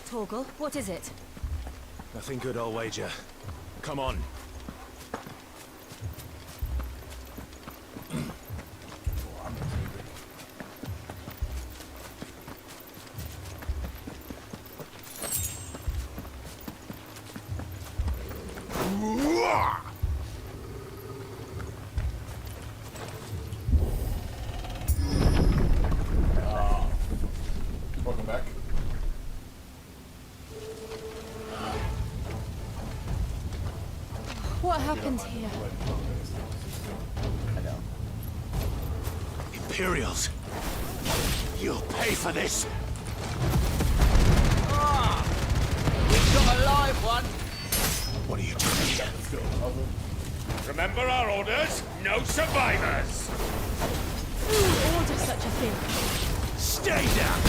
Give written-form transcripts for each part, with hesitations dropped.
Torgal, what is it? Nothing good, I'll wager. Come on. Welcome back. What happened here? I know. Imperials! You'll pay for this! We've got a live one. What are you doing here? Remember our orders? No survivors! Who ordered such a thing? Stay down!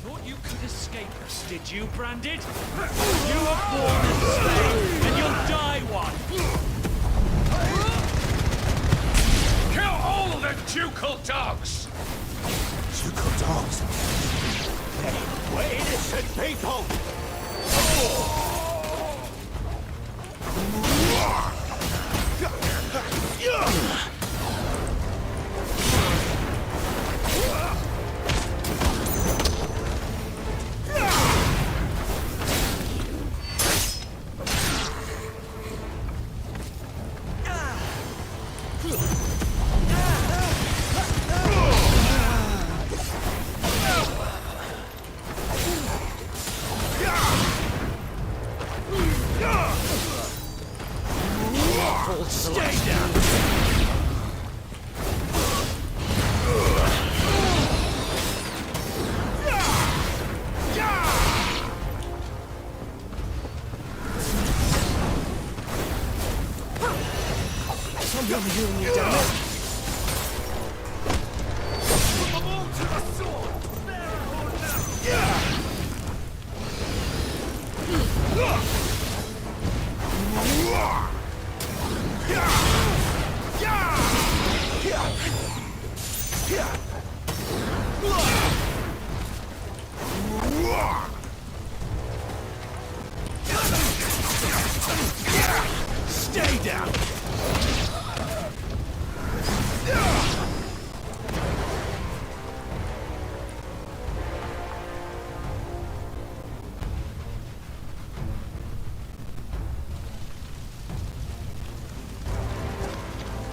Thought you could escape us, did you, Branded? You were born a slave, and you'll die one! Kill all the ducal dogs! Ducal dogs? Hey, we're innocent people! Stay down! I'm not hearing you, damn it! Put them all to the sword! There or now! Stay down!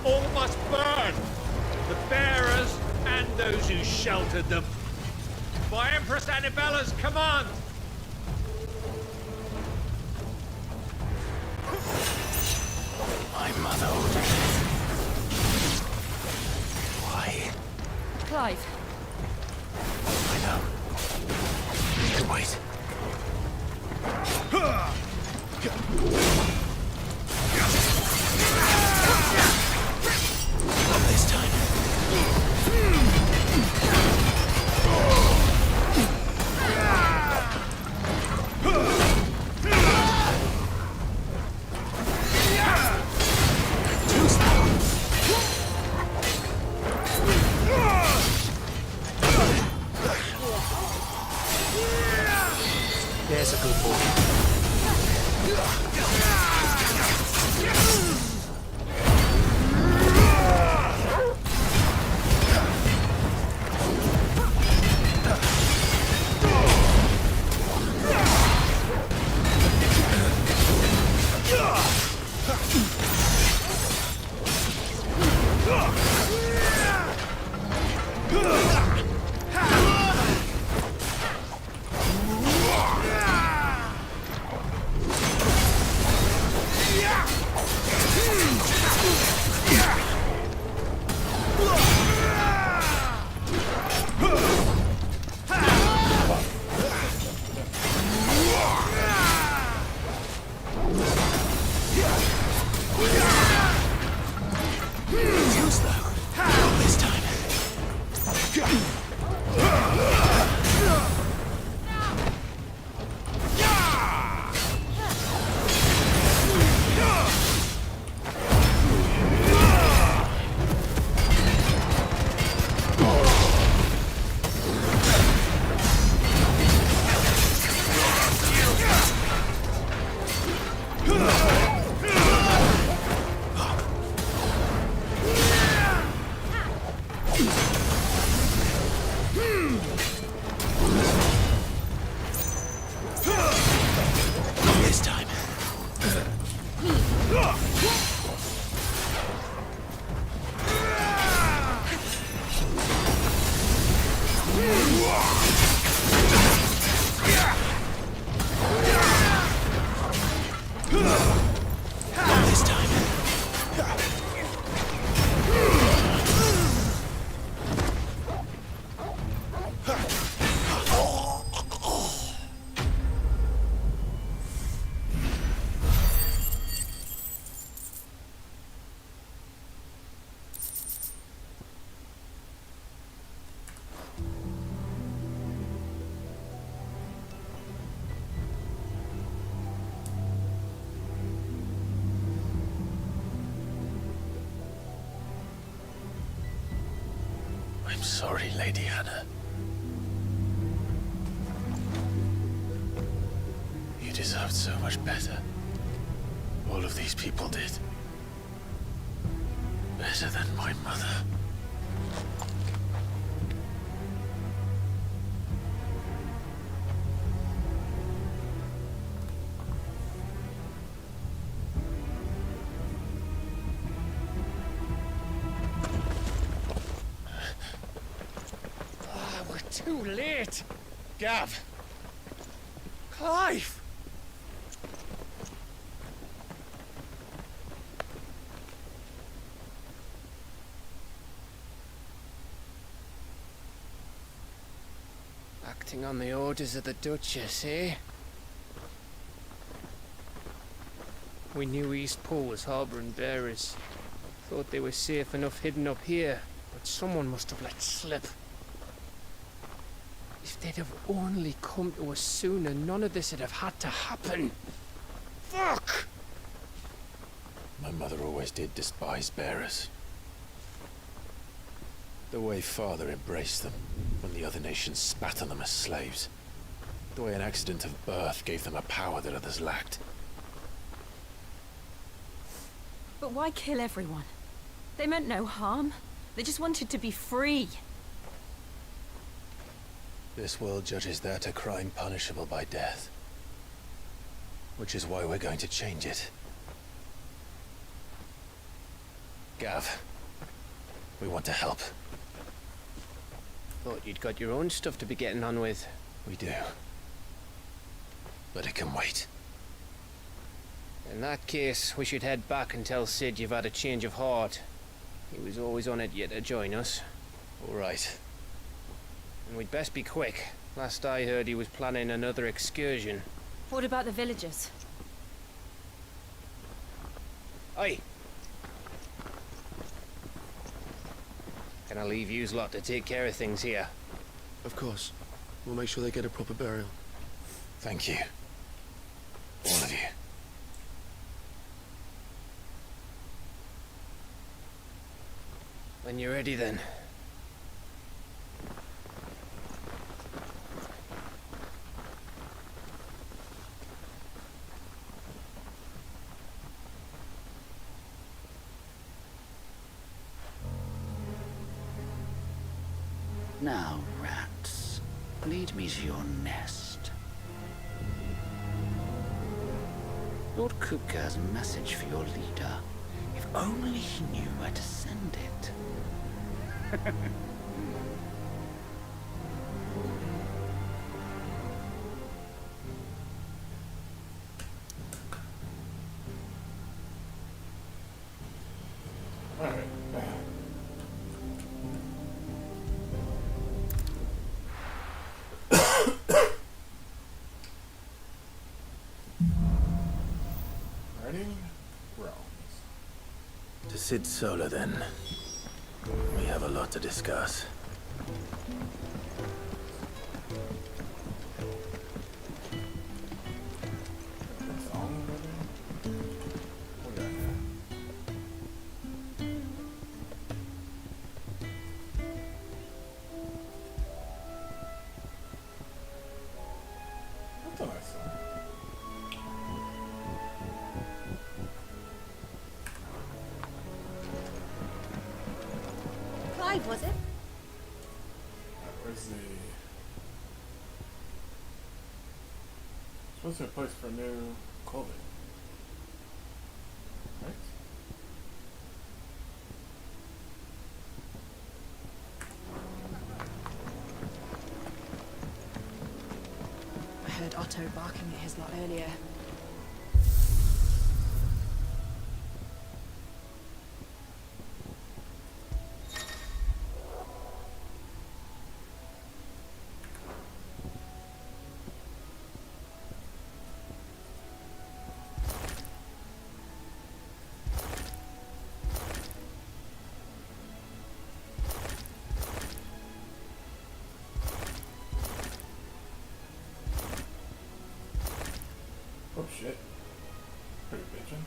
All must burn! The bearers and those who sheltered them. By Empress Annibella's command! My mother ordered it. Why? Clive, I know. You can wait. Not this time. Too slow. There's a good boy. This time. This time. I'm sorry, Lady Hannah. You deserved so much better. All of these people did. Better than my mother. Too late! Gav! Clive! Acting on the orders of the Duchess, eh? We knew Eastport was harbouring bearers. Thought they were safe enough hidden up here, but someone must have let slip. If they'd have only come to us sooner, none of this would have had to happen. Fuck! My mother always did despise bearers. The way Father embraced them when the other nations spat on them as slaves. The way an accident of birth gave them a power that others lacked. But why kill everyone? They meant no harm. They just wanted to be free. This world judges that a crime punishable by death. Which is why we're going to change it. Gav, we want to help. Thought you'd got your own stuff to be getting on with. We do. But it can wait. In that case, we should head back and tell Sid you've had a change of heart. He was always on it yet to join us. All right. And we'd best be quick. Last I heard he was planning another excursion. What about the villagers? Aye. Can I leave yous lot to take care of things here? Of course. We'll make sure they get a proper burial. Thank you. All of you. When you're ready then. Now, rats, lead me to your nest. Lord Kupka has a message for your leader. If only he knew where to send it. To Sid Solar, then. We have a lot to discuss. Let's see. Supposed to be a place for new clothing. Right? I heard Otto barking at his lot earlier. Oh shit. Pretty bitchin'.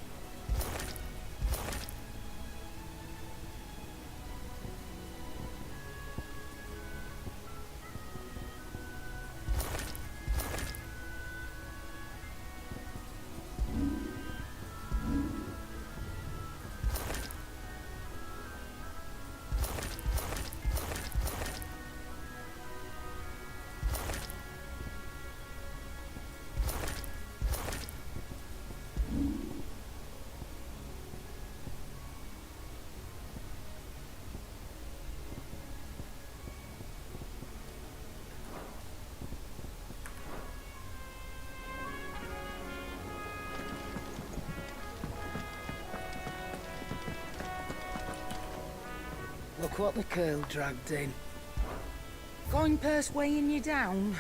Look what the curl dragged in. Going purse weighing you down?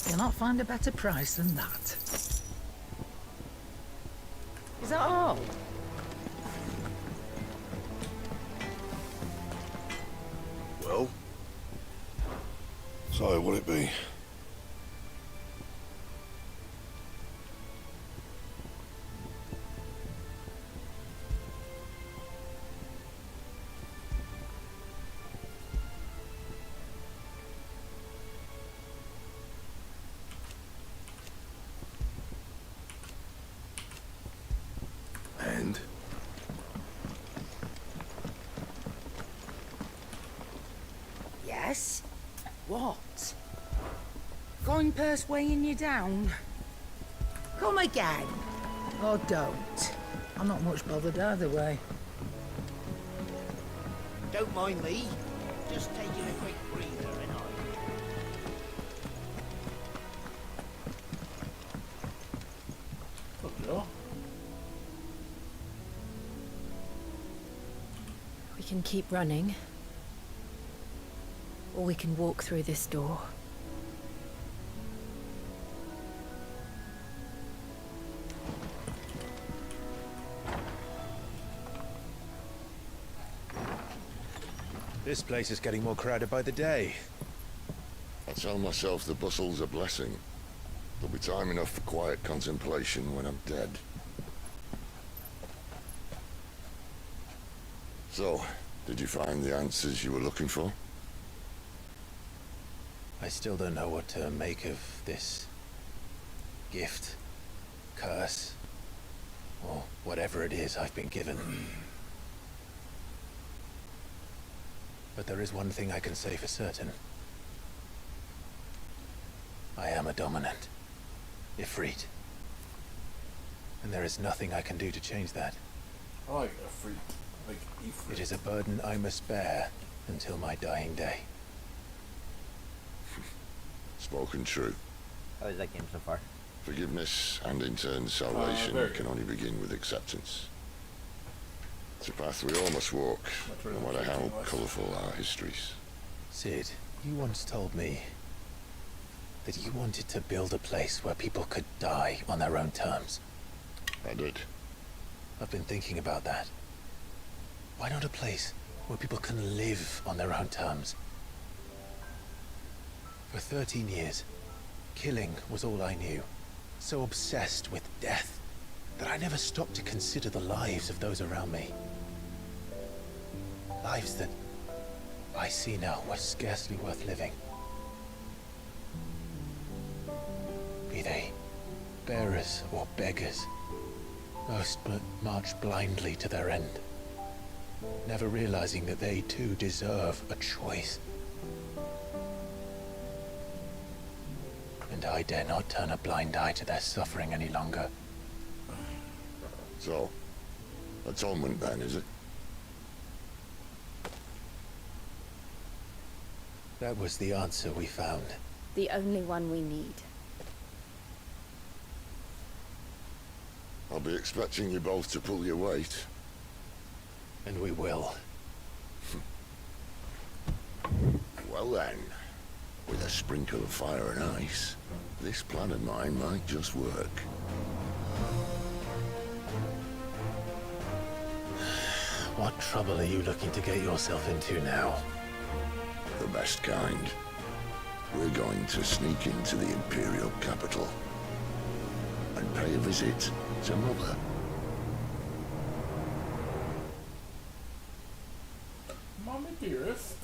You'll not find a better price than that. Is that all? Well, so what it be? And? Yes? What? Going purse weighing you down? Come again. Or don't. I'm not much bothered either way. Don't mind me. Just taking a quick breather, and What's up, Joe? We can keep running. Or we can walk through this door. This place is getting more crowded by the day. I tell myself the bustle's a blessing. There'll be time enough for quiet contemplation when I'm dead. So, did you find the answers you were looking for? I still don't know what to make of this gift, curse, or whatever it is I've been given. But there is one thing I can say for certain. I am a dominant, Ifrit. And there is nothing I can do to change that. I like a freak. Like Ifrit. It is a burden I must bear until my dying day. Spoken true. How is that game so far? Forgiveness and in turn salvation very can good. only begin with acceptance. It's a path we all must walk, no matter how colourful our histories. Sid, you once told me that you wanted to build a place where people could die on their own terms. I did. I've been thinking about that. Why not a place where people can live on their own terms? For 13 years, killing was all I knew. So obsessed with death that I never stopped to consider the lives of those around me. Lives that I see now was scarcely worth living. Be they bearers or beggars, most but march blindly to their end, never realizing that they too deserve a choice. And I dare not turn a blind eye to their suffering any longer. So, atonement then, is it? That was the answer we found. The only one we need. I'll be expecting you both to pull your weight. And we will. Well then, with a sprinkle of fire and ice, this plan of mine might just work. What trouble are you looking to get yourself into now? The best kind. We're going to sneak into the Imperial capital and pay a visit to Mother. Mommy dearest.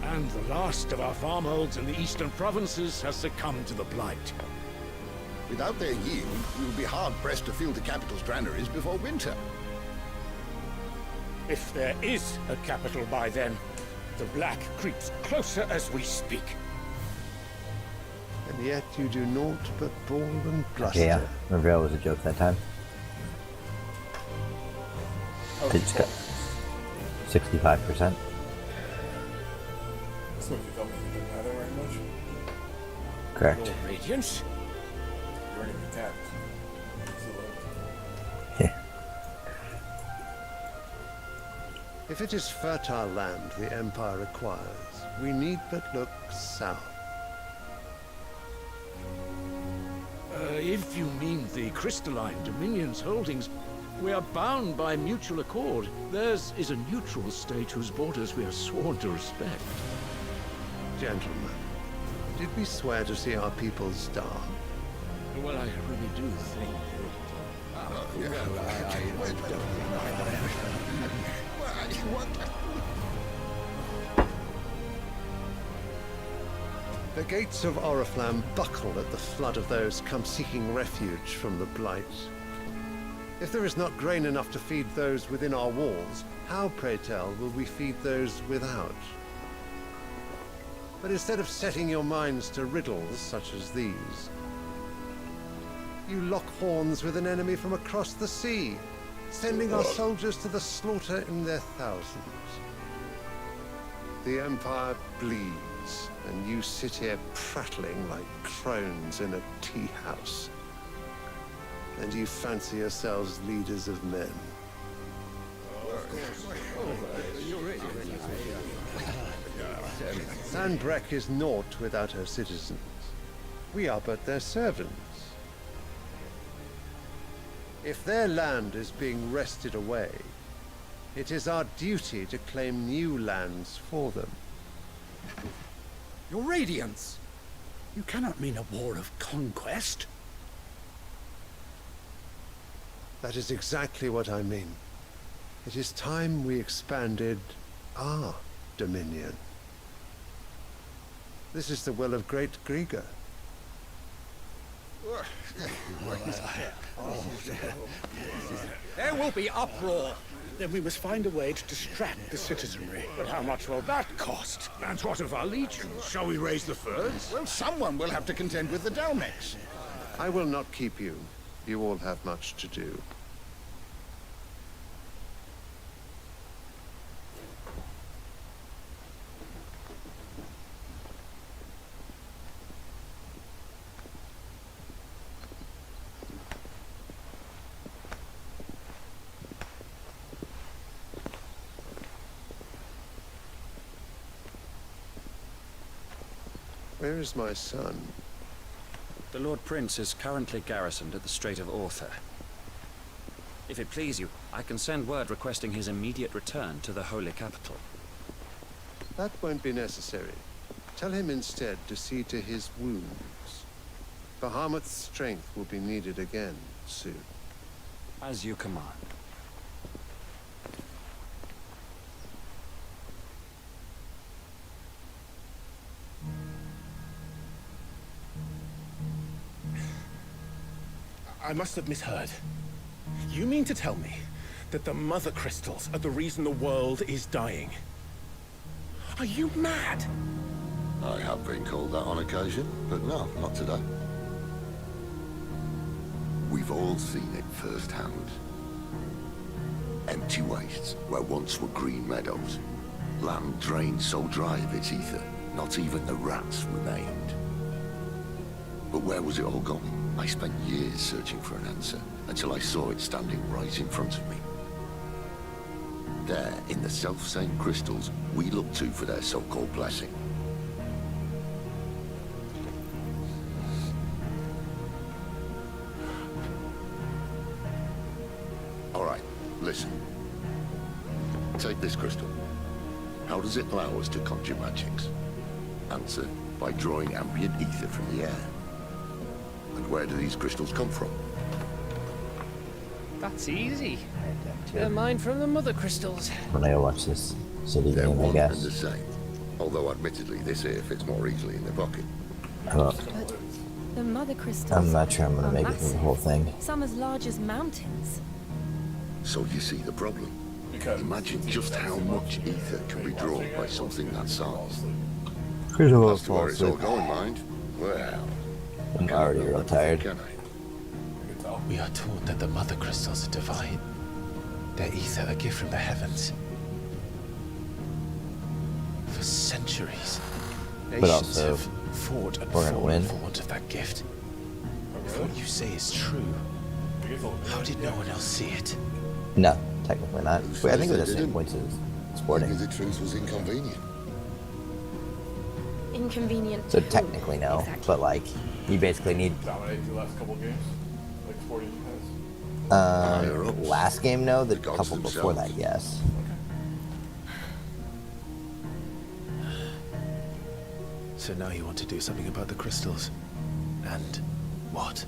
And the last of our farmholds in the eastern provinces has succumbed to the blight. Without their yield, we will be hard-pressed to fill the capital's granaries before winter. If there is a capital by then, the black creeps closer as we speak. And yet you do naught but bawl and bluster. Okay, yeah. Remember, that was a joke that time. They just got 65%. So if you tell me it didn't matter very much, Correct. Your Radiance? you're already attacked. Yeah. If it is fertile land the Empire acquires, we need but look south. If you mean the crystalline Dominion's holdings, we are bound by mutual accord. Theirs is a neutral state whose borders we are sworn to respect. Gentlemen, did we swear to see our people starve? Well, I really do think The gates of Oriflamme buckle at the flood of those come seeking refuge from the Blight. If there is not grain enough to feed those within our walls, how, pray tell, will we feed those without? But instead of setting your minds to riddles such as these, you lock horns with an enemy from across the sea, sending our soldiers to the slaughter in their thousands. The Empire bleeds, and you sit here prattling like crones in a tea house. And you fancy yourselves leaders of men. Sandbreck is naught without her citizens. We are but their servants. If their land is being wrested away, it is our duty to claim new lands for them. Your Radiance! You cannot mean a war of conquest. That is exactly what I mean. It is time we expanded our dominion. This is the will of great Grieger. There will be uproar. Then we must find a way to distract the citizenry. But how much will that cost? And what of our legions? Shall we raise the furs? Well, someone will have to contend with the Dalmex. I will not keep you. You all have much to do. Where is my son? The Lord Prince is currently garrisoned at the Strait of Author. If it please you, I can send word requesting his immediate return to the Holy Capital. That won't be necessary. Tell him instead to see to his wounds. Bahamut's strength will be needed again soon. As you command. I must have misheard. You mean to tell me that the mother crystals are the reason the world is dying? Are you mad? I have been called that on occasion, but no, not today. We've all seen it firsthand. Empty wastes where once were green meadows. Land drained so dry of its ether, not even the rats remained. But where was it all gone? I spent years searching for an answer, until I saw it standing right in front of me. There, in the self-same crystals we look to for their so-called blessing. All right, listen. Take this crystal. How does it allow us to conjure magics? Answer, by drawing ambient ether from the air. And where do these crystals come from? That's easy. They're mine from the mother crystals. When I watch this city They're game, I one and guess. the same. Although admittedly this here fits more easily in the pocket. Well, But the mother crystals. I'm not sure I'm gonna are make it through the whole thing. Some as large as mountains. So you see the problem. Imagine just how much ether can be drawn by something that size. As to where it's all going, mind? Well, I'm already real tired. can I? We are taught that the mother crystals are divine. Their ether a gift from the heavens. For centuries, But nations also, have fought and we're gonna fallen win. for want of that gift. If what you say is true, how did no one else see it? No, technically not. Wait, I think it was the They same didn't. points as Sporting. Maybe the truth was inconvenient. Inconvenient. So to who? technically no, Exactly. but like, you basically need, Dominated the last couple games, like Sporting has. last game no, the gods couple before themselves. that, yes. So now you want to do something about the crystals. And what?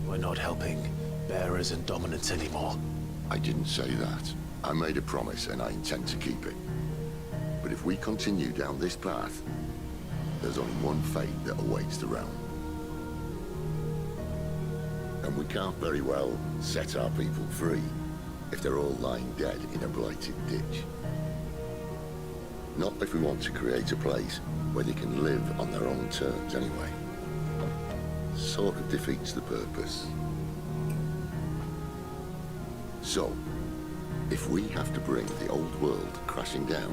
We're not helping bearers and dominants anymore. I didn't say that. I made a promise and I intend to keep it. But if we continue down this path, there's only one fate that awaits the realm. And we can't very well set our people free if they're all lying dead in a blighted ditch. Not if we want to create a place where they can live on their own terms anyway. Sort of defeats the purpose. So, if we have to bring the old world crashing down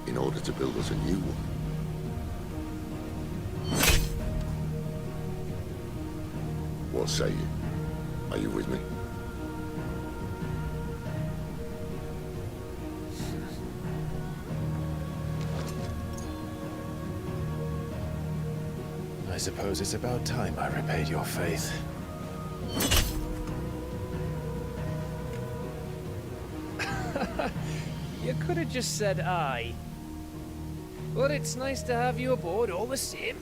in order to build us a new one, what say you? Are you with me? I suppose it's about time I repaid your faith. You could have just said aye. But it's nice to have you aboard all the same.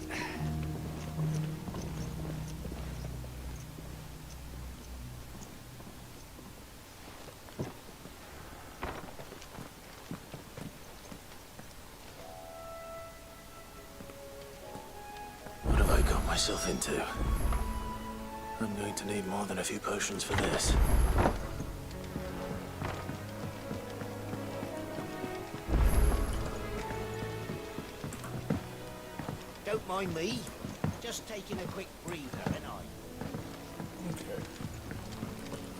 What have I got myself into? I'm going to need more than a few potions for this. Don't mind me. Just taking a quick breather, and I. Okay.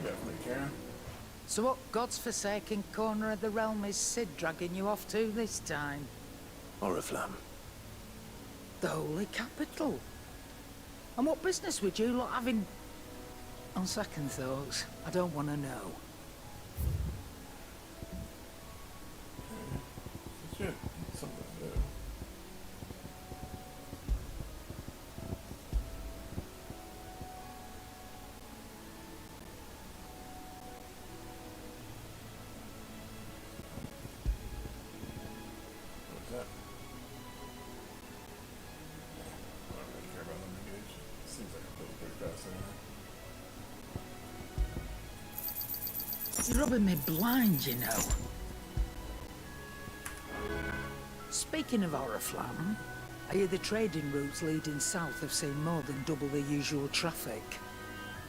Definitely can. So what god's-forsaken corner of the realm is Sid dragging you off to this time? Oriflamme. The Holy Capital. And what business would you lot having... On second thoughts, I don't want to know. Shit. Something to do. You're rubbing me blind, you know. Speaking of Oriflamme, I hear the trading routes leading south have seen more than double the usual traffic.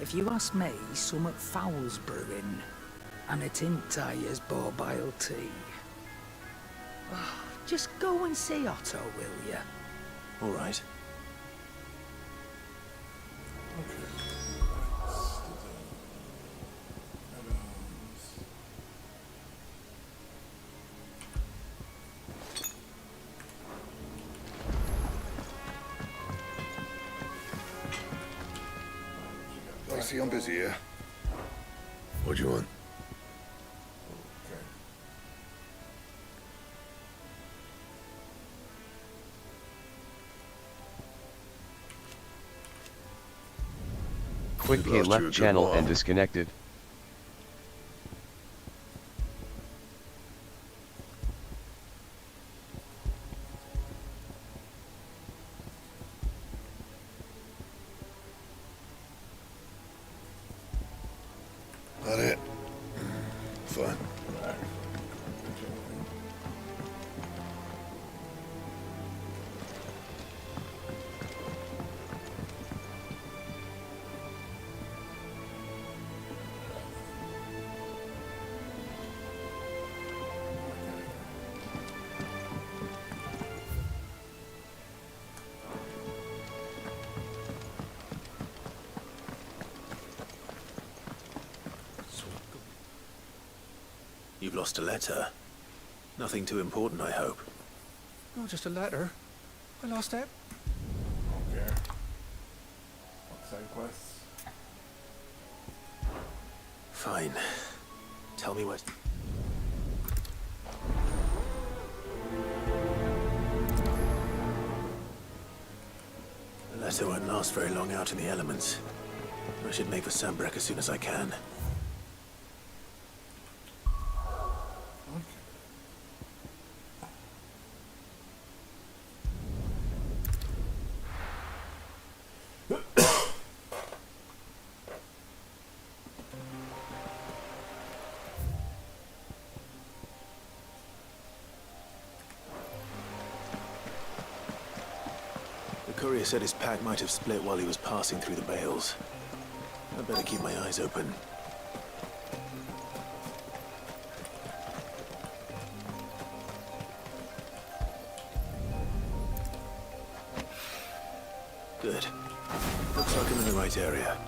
If you ask me, summat foul's brewing. And it ain't Tyre's borbile tea. Oh, just go and see Otto, will ya? All right. I see I'm busy here. What do you want? Quick K left channel and disconnected. That it? Fine. You've lost a letter. Nothing too important, I hope. Oh, just a letter. I lost it. Okay. Side quests. Fine. Tell me what... The letter won't last very long out in the elements. I should make for Sambrek as soon as I can. The courier said his pack might have split while he was passing through the bales. I'd better keep my eyes open. Good. Looks like I'm in the right area.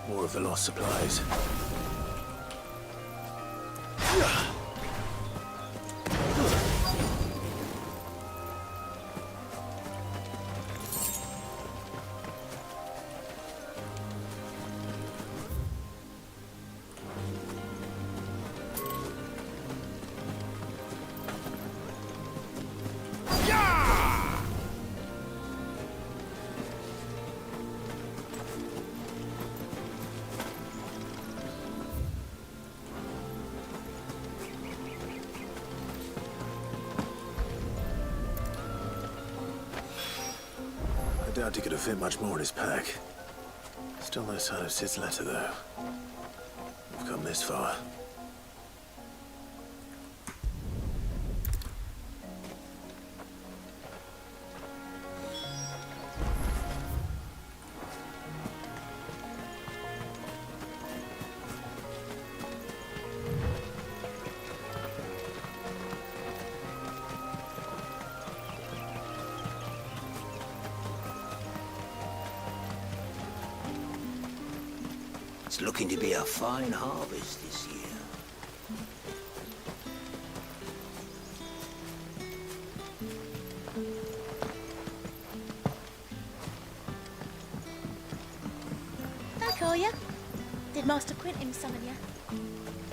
More of the lost supplies. I doubt he could have fit much more in his pack. Still no sign of Sid's letter, though. We've come this far. It's looking to be a fine harvest this year. Hi, Collier. Did Master Quentin summon you?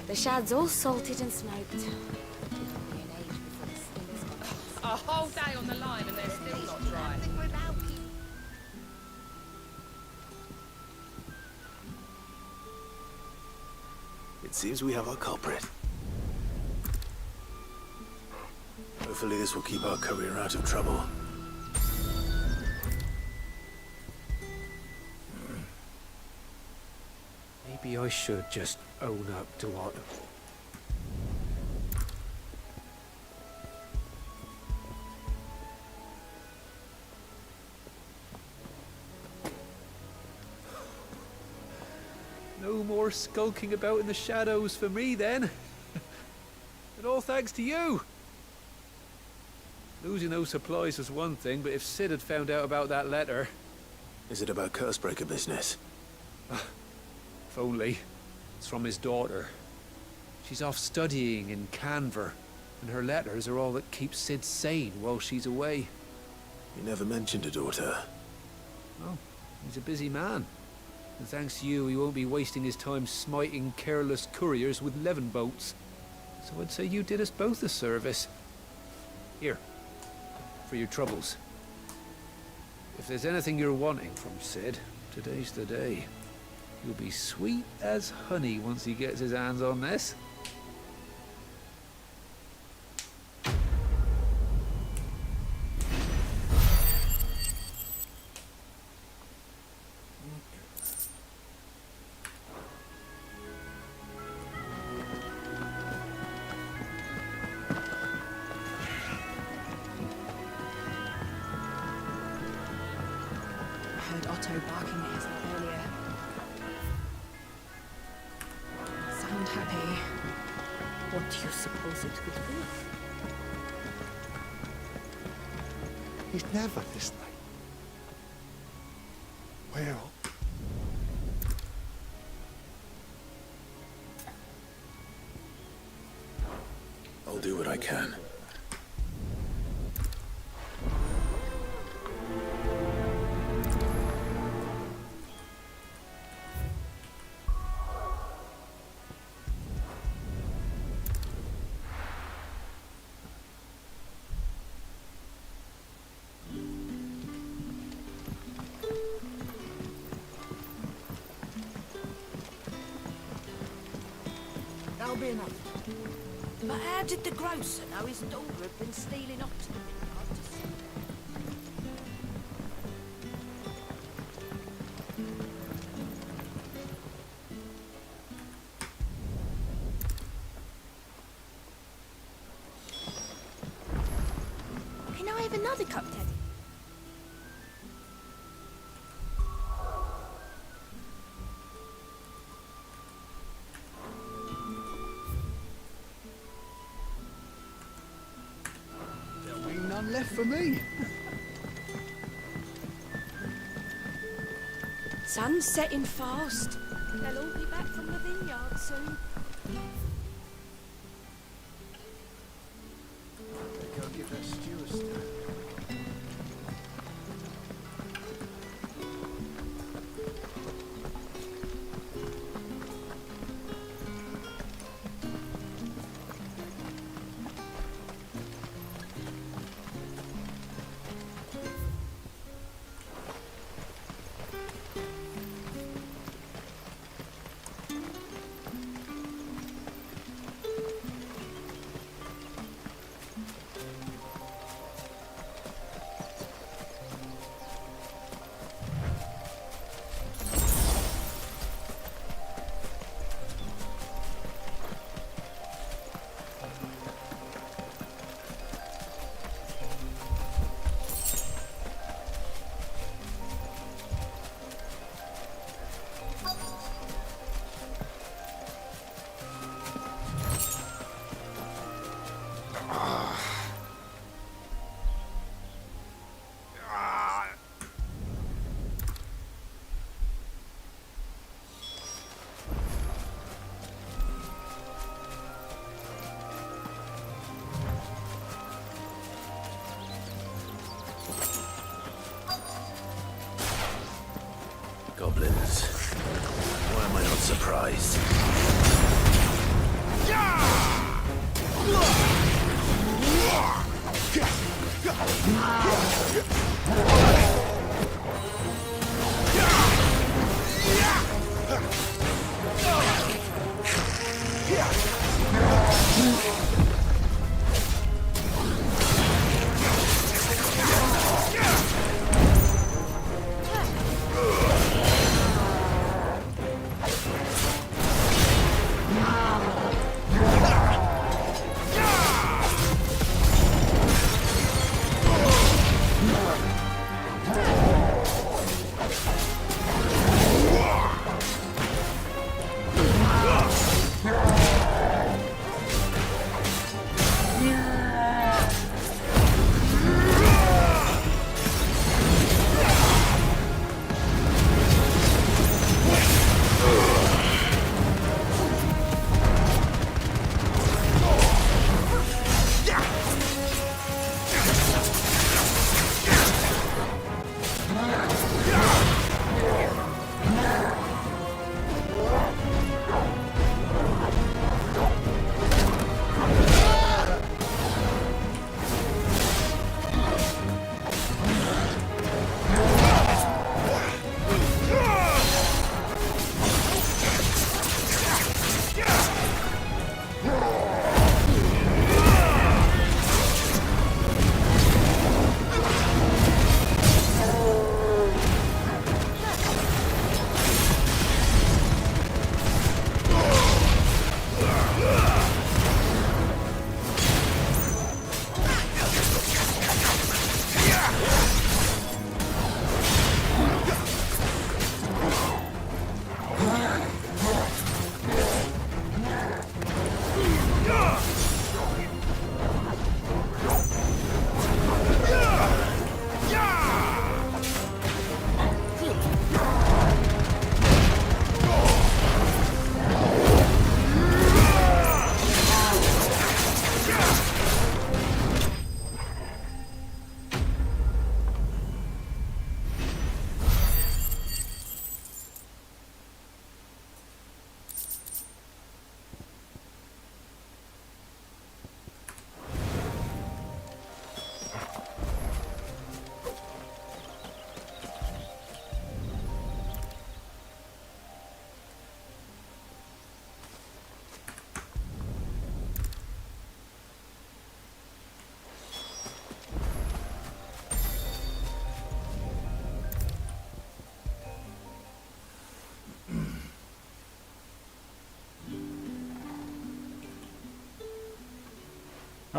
The shad's all salted and smoked. A whole day on the line and they're still not dry. It seems we have our culprit. Hopefully this will keep our courier out of trouble. Maybe I should just own up to what... No more skulking about in the shadows for me, then. And all thanks to you. Losing those supplies was one thing, but if Sid had found out about that letter... Is it about Cursebreaker business? If only. It's from his daughter. She's off studying in Canver, and her letters are all that keeps Sid sane while she's away. You never mentioned a daughter. Well, he's a busy man. And thanks to you, he won't be wasting his time smiting careless couriers with levin bolts. So I'd say you did us both a service. Here, for your troubles. If there's anything you're wanting from Sid, today's the day. He'll be sweet as honey once he gets his hands on this. Heard Otto barking at his lot earlier. Sound happy. What do you suppose it could be? He's never this late. Well, I'll do what I can. That'll be enough. But how did the grocer know his daughter had been stealing off to the vineyard to sell? Can I have another cup, Daddy? there'll be none left for me. Sun's setting fast. They'll all be back from the vineyard soon. Go give that stew a stir. Goblins. Why am I not surprised?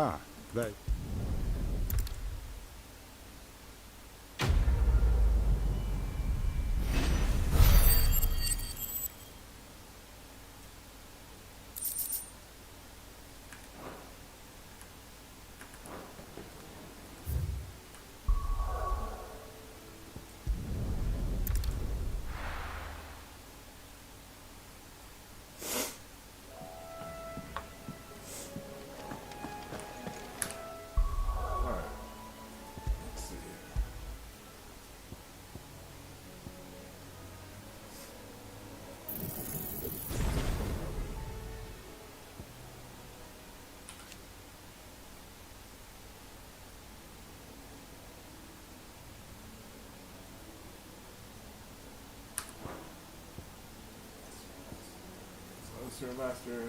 Ah, they... Master, master.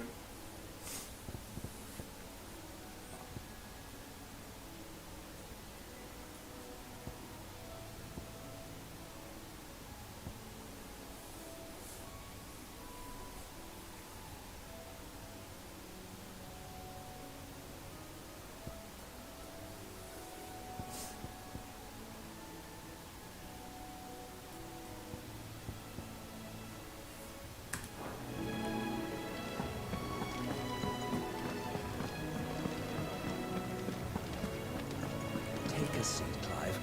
Take a seat, Clive.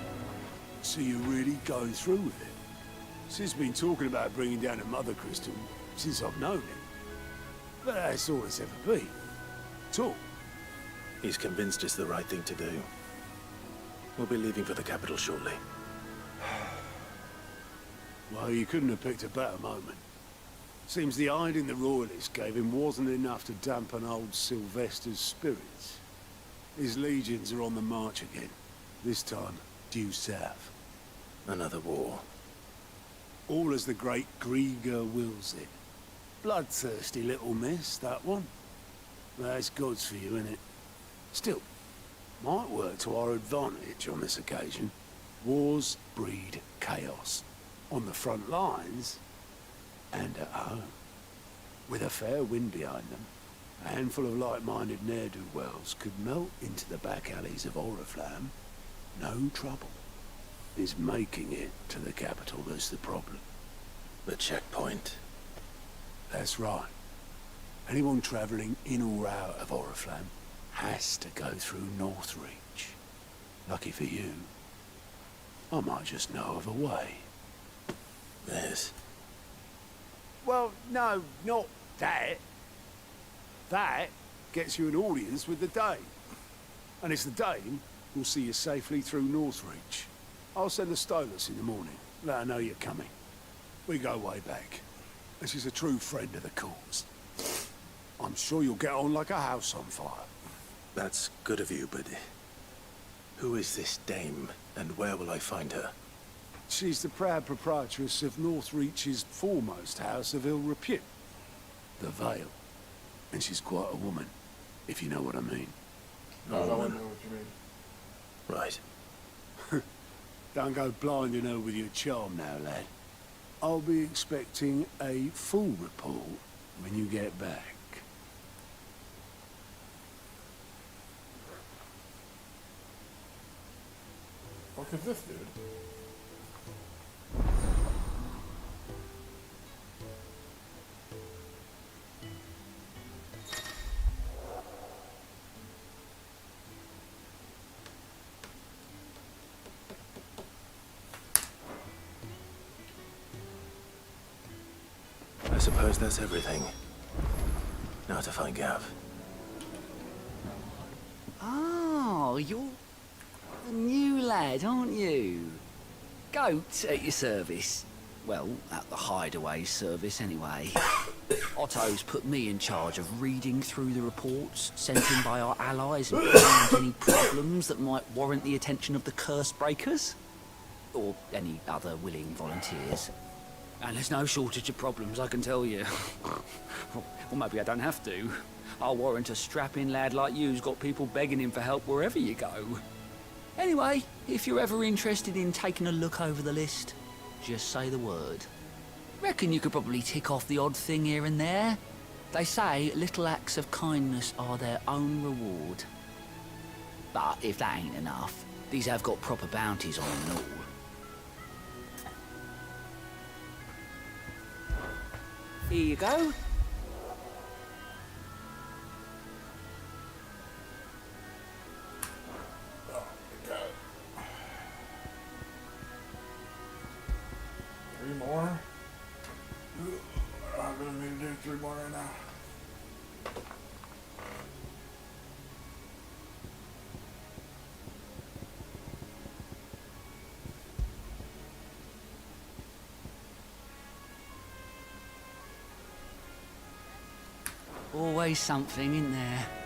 So you're really going through with it? Sid's been talking about bringing down a mother crystal since I've known him. But that's all it's ever been. Talk. He's convinced it's the right thing to do. We'll be leaving for the capital shortly. Well, you couldn't have picked a better moment. Seems the hiding the royalists gave him wasn't enough to dampen old Sylvester's spirits. His legions are on the march again. This time, due south. Another war. All as the great Grieger wills it. Bloodthirsty little miss, that one. That's God's for you, innit? Still, might work to our advantage on this occasion. Wars breed chaos. On the front lines, and at home. With a fair wind behind them, a handful of like-minded ne'er-do-wells could melt into the back alleys of Oriflamme. No trouble. It's making it to the capital that's the problem. The checkpoint. That's right. Anyone travelling in or out of Oriflamme has to go through Northreach. Lucky for you, I might just know of a way. There's... Well, no, not that. That gets you an audience with the Dane. And it's the Dane who'll see you safely through Northreach. I'll send the Stolas in the morning. Let her know you're coming. We go way back. And she's a true friend of the cause. I'm sure you'll get on like a house on fire. That's good of you, but... who is this dame, and where will I find her? She's the proud proprietress of Northreach's foremost house of ill repute. The Vale. And she's quite a woman, if you know what I mean. No, I don't know what you mean. Right. Don't go blinding her with your charm now, lad. I'll be expecting a full report when you get back. What is this, dude? I suppose that's everything. Now to find Gav. Oh, you're the new lad, aren't you? Goat at your service. Well, at the hideaway service, anyway. Otto's put me in charge of reading through the reports sent in by our allies and finding any problems that might warrant the attention of the curse breakers. Or any other willing volunteers. And there's no shortage of problems, I can tell you. Well, maybe I don't have to. I'll warrant a strapping lad like you's got people begging him for help wherever you go. Anyway, if you're ever interested in taking a look over the list, just say the word. Reckon you could probably tick off the odd thing here and there. They say little acts of kindness are their own reward. But if that ain't enough, these have got proper bounties on them and all. Here you go. Three more? I really need to do 3 more right now. Always something in there.